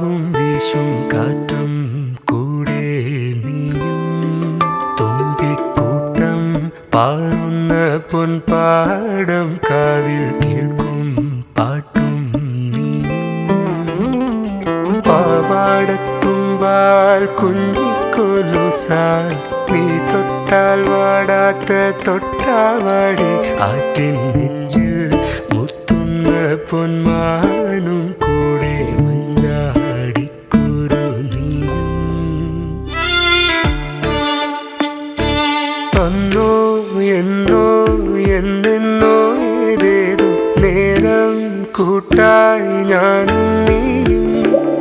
രാവും വീശും കാറ്റും കൂടെ നീയും തുമ്പിക്കൂട്ടം പാറുന്ന പൊൻപാടം കാവിൽ കേൾക്കും പാട്ടും നീയും പാവാടത്തുമ്പാൽ കുഞ്ഞിക്കൊലുസാൽ നീ തൊട്ടാൽ വാടാത്ത തൊട്ടാവാടി ആറ്റിൻ നെഞ്ചിൽ മുത്തുന്ന പൊന്മാനും കൂടെ മഞ്ചാടിക്കുരു നീയും അന്നോ എന്നോ എന്നെന്നോ ഏതേതോ നേരം കൂട്ടായി ഞാനും നീയും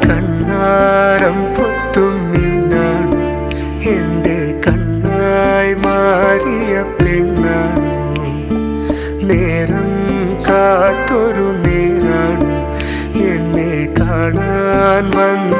കണ്ണാരം പൊത്തും മിന്നാണ് എൻ്റെ കണ്ണായി മാറിയ പെണ്ണാണ് നേരം കാത്തൊരു നേരാണ് എന്നെ കാണാൻ വന്ന